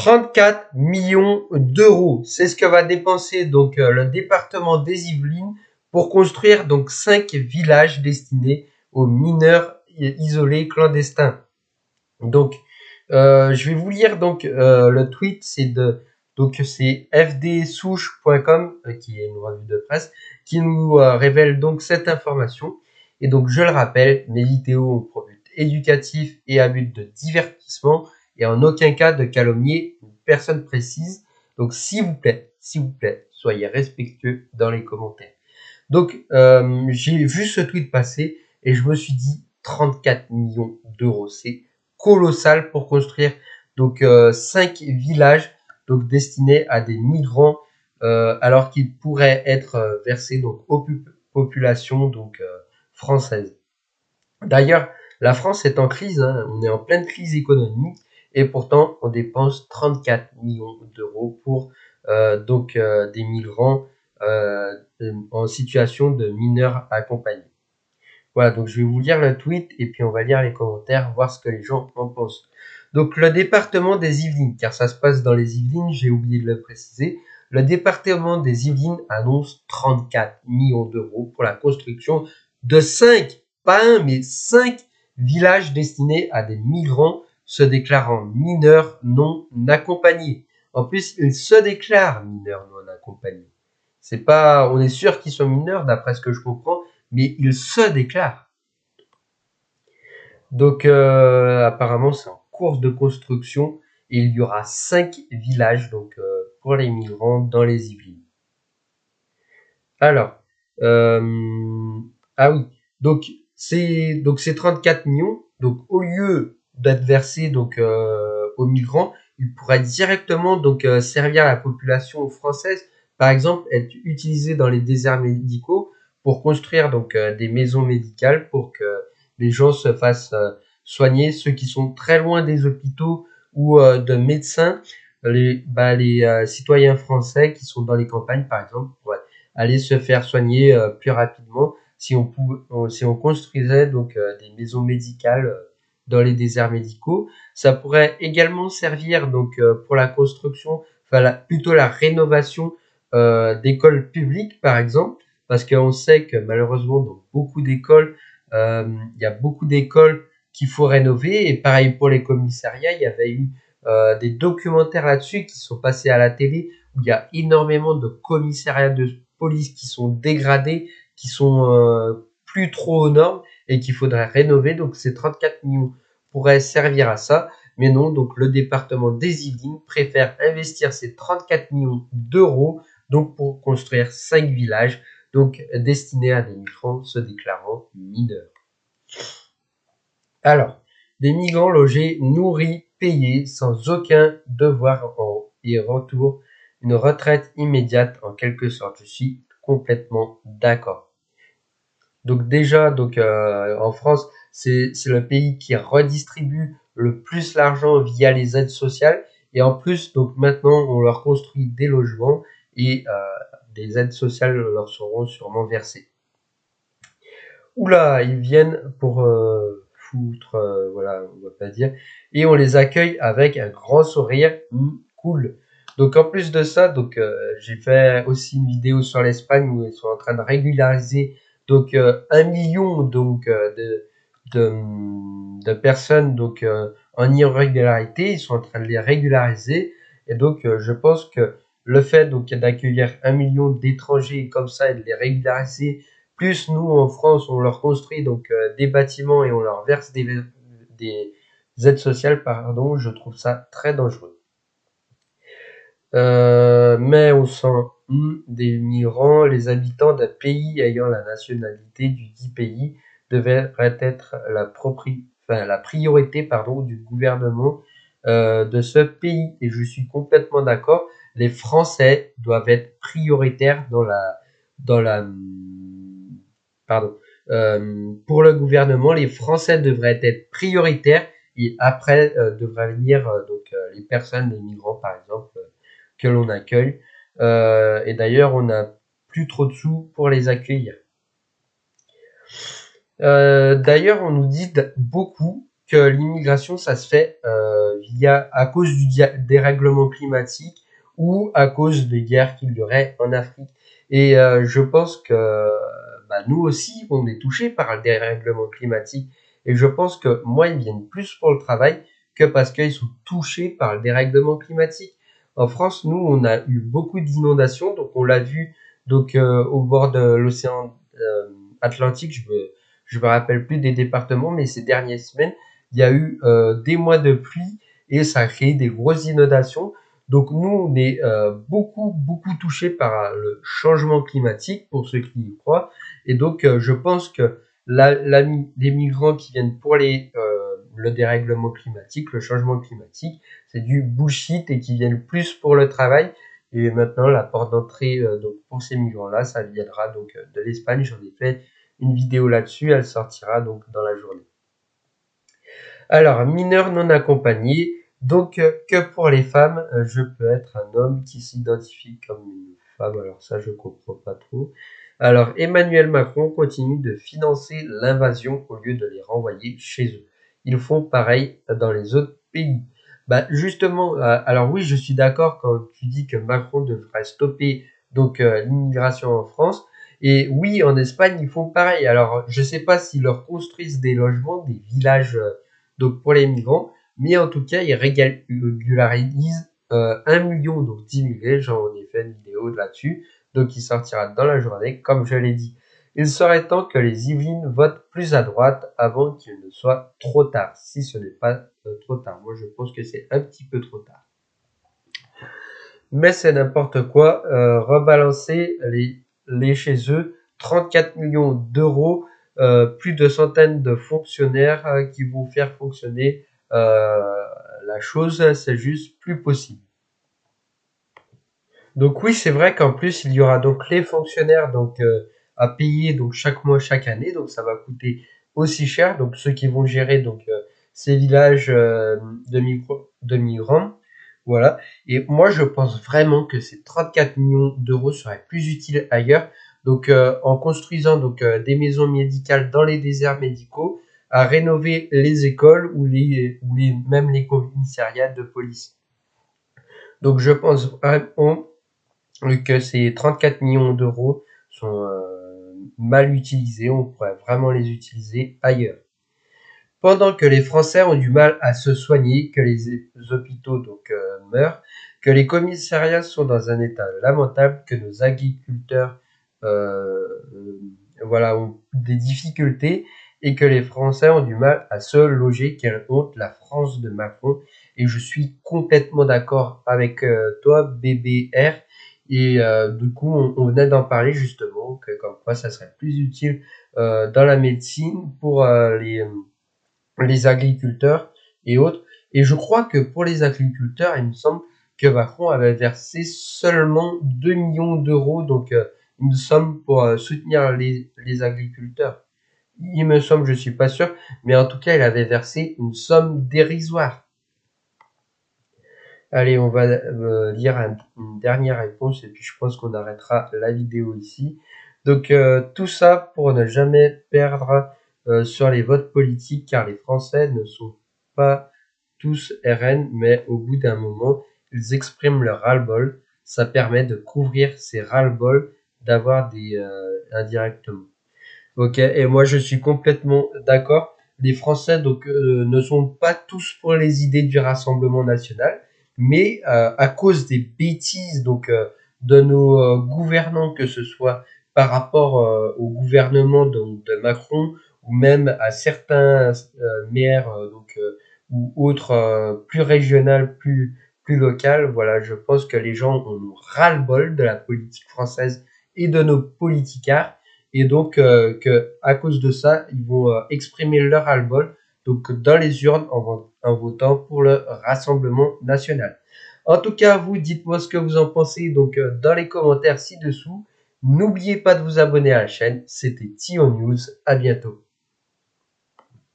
34 millions d'euros. C'est ce que va dépenser donc le département des Yvelines pour construire donc 5 villages destinés aux mineurs isolés clandestins. Donc, je vais vous lire donc le tweet, c'est fdsouche.com qui est une revue de presse qui nous révèle donc cette information. Et donc, je le rappelle, mes vidéos ont pour but éducatif et à but de divertissement et en aucun cas de calomnier une personne précise. Donc, s'il vous plaît, soyez respectueux dans les commentaires. Donc, j'ai vu ce tweet passer et je me suis dit 34 millions d'euros, c'est colossal pour construire donc 5 villages donc destinés à des migrants alors qu'ils pourraient être versés donc aux populations donc françaises. D'ailleurs, la France est en crise, hein, on est en pleine crise économique et pourtant on dépense 34 millions d'euros pour des migrants en situation de mineurs accompagnés. Voilà, donc je vais vous lire le tweet et puis on va lire les commentaires, voir ce que les gens en pensent. Donc le département des Yvelines, car ça se passe dans les Yvelines, j'ai oublié de le préciser, le département des Yvelines annonce 34 millions d'euros pour la construction de 5, pas un, mais 5 villages destinés à des migrants se déclarant mineurs non accompagnés. En plus, ils se déclarent mineurs non accompagnés. C'est pas, on est sûr qu'ils sont mineurs d'après ce que je comprends, mais ils se déclarent. Donc apparemment c'est en cours de construction et il y aura 5 villages donc pour les migrants dans les Yvelines. Alors ah oui, donc c'est 34 millions. Donc au lieu d'être versé donc aux migrants, il pourrait directement donc servir à la population française, par exemple être utilisé dans les déserts médicaux pour construire donc des maisons médicales pour que les gens se fassent soigner, ceux qui sont très loin des hôpitaux ou de médecins, les citoyens français qui sont dans les campagnes par exemple pourraient aller se faire soigner plus rapidement si on construisait donc des maisons médicales dans les déserts médicaux. Ça pourrait également servir donc pour la construction, plutôt la rénovation d'écoles publiques par exemple, parce qu'on sait que malheureusement dans beaucoup d'écoles, il y a beaucoup d'écoles qu'il faut rénover et pareil pour les commissariats, il y avait eu des documentaires là-dessus qui sont passés à la télé où il y a énormément de commissariats de police qui sont dégradés, qui sont plus trop aux normes et qu'il faudrait rénover. Donc ces 34 millions pourraient servir à ça. Mais non, donc le département des Yvelines préfère investir ces 34 millions d'euros donc pour construire 5 villages donc destinés à des migrants se déclarant mineurs. Alors, des migrants logés, nourris, payés sans aucun devoir et retour, une retraite immédiate en quelque sorte. Je suis complètement d'accord. Donc déjà, en France, c'est le pays qui redistribue le plus l'argent via les aides sociales et en plus, donc maintenant, on leur construit des logements et des aides sociales leur seront sûrement versées. Oula, ils viennent pour foutre, voilà, on va pas dire, et on les accueille avec un grand sourire, cool. Donc en plus de ça, donc j'ai fait aussi une vidéo sur l'Espagne où ils sont en train de régulariser donc 1 million donc de personnes donc en irrégularité, ils sont en train de les régulariser et donc je pense que le fait donc d'accueillir 1 million d'étrangers comme ça et de les régulariser, plus nous en France on leur construit donc des bâtiments et on leur verse des aides sociales, pardon, je trouve ça très dangereux. Mais au sein des migrants, les habitants d'un pays ayant la nationalité du dit pays devraient être la priorité du gouvernement de ce pays. Et je suis complètement d'accord. Les Français doivent être prioritaires dans la pardon. Pour le gouvernement, les Français devraient être prioritaires et après devraient venir les personnes, les migrants par exemple, que l'on accueille. Et d'ailleurs, on n'a plus trop de sous pour les accueillir. D'ailleurs, on nous dit beaucoup que l'immigration, ça se fait à cause du dérèglement climatique ou à cause des guerres qu'il y aurait en Afrique. Et je pense que nous aussi, on est touchés par le dérèglement climatique. Et je pense que moi, ils viennent plus pour le travail que parce qu'ils sont touchés par le dérèglement climatique. En France, nous, on a eu beaucoup d'inondations, donc on l'a vu donc au bord de l'océan Atlantique. Je me rappelle plus des départements, mais ces dernières semaines, il y a eu des mois de pluie et ça a créé des grosses inondations. Donc nous, on est beaucoup touchés par le changement climatique, pour ceux qui y croient. Et donc, je pense que les migrants qui viennent pour le dérèglement climatique, le changement climatique, c'est du bullshit et qui viennent plus pour le travail. Et maintenant, la porte d'entrée donc pour ces migrants-là, ça viendra donc de l'Espagne. J'en ai fait une vidéo là-dessus, elle sortira donc dans la journée. Alors, mineur non accompagné, donc que pour les femmes, je peux être un homme qui s'identifie comme une femme. Alors ça, je comprends pas trop. Alors, Emmanuel Macron continue de financer l'invasion au lieu de les renvoyer chez eux. Ils font pareil dans les autres pays. Justement, alors oui, je suis d'accord quand tu dis que Macron devrait stopper donc l'immigration en France. Et oui, en Espagne, ils font pareil. Alors, je sais pas s'ils leur construisent des logements, des villages donc pour les migrants, mais en tout cas, ils régularisent 1 million donc d'immigrés. J'en ai fait une vidéo là-dessus, donc il sortira dans la journée, comme je l'ai dit. Il serait temps que les Yvelines votent plus à droite avant qu'il ne soit trop tard, si ce n'est pas trop tard. Moi, je pense que c'est un petit peu trop tard. Mais c'est n'importe quoi. Rebalancer les chez eux, 34 millions d'euros, plus de centaines de fonctionnaires qui vont faire fonctionner la chose, c'est juste plus possible. Donc oui, c'est vrai qu'en plus il y aura donc les fonctionnaires donc à payer donc chaque mois, chaque année, donc ça va coûter aussi cher. Donc ceux qui vont gérer donc ces villages de migrants, voilà. Et moi je pense vraiment que ces 34 millions d'euros seraient plus utiles ailleurs. Donc en construisant donc des maisons médicales dans les déserts médicaux, à rénover les écoles ou même les commissariats de police. Donc je pense vraiment que ces 34 millions d'euros sont mal utilisés, on pourrait vraiment les utiliser ailleurs. Pendant que les Français ont du mal à se soigner, que les hôpitaux donc meurent, que les commissariats sont dans un état lamentable, que nos agriculteurs euh, ont des difficultés et que les Français ont du mal à se loger. Quelle honte, la France de Macron. Et je suis complètement d'accord avec toi, BBR. Et du coup, on venait d'en parler justement, que comme quoi ça serait plus utile dans la médecine pour les agriculteurs et autres. Et je crois que pour les agriculteurs, il me semble que Macron avait versé seulement 2 millions d'euros, donc une somme pour soutenir les agriculteurs. Il me semble, je suis pas sûr, mais en tout cas, il avait versé une somme dérisoire. Allez, on va lire une dernière réponse et puis je pense qu'on arrêtera la vidéo ici. Donc tout ça pour ne jamais perdre sur les votes politiques car les Français ne sont pas tous RN, mais au bout d'un moment, ils expriment leur ras-le-bol. Ça permet de couvrir ces ras-le-bol d'avoir des indirectement. Ok, et moi je suis complètement d'accord. Les Français donc ne sont pas tous pour les idées du Rassemblement national, mais à cause des bêtises donc de nos gouvernants, que ce soit par rapport au gouvernement de Macron ou même à certains maires ou autres plus régionales, plus locales. Voilà, je pense que les gens ont ras-le-bol de la politique française et de nos politicards et donc que à cause de ça, ils vont exprimer leur ras-le-bol donc dans les urnes en votant pour le Rassemblement national. En tout cas, vous dites-moi ce que vous en pensez donc dans les commentaires ci-dessous. N'oubliez pas de vous abonner à la chaîne. C'était Tion News. À bientôt.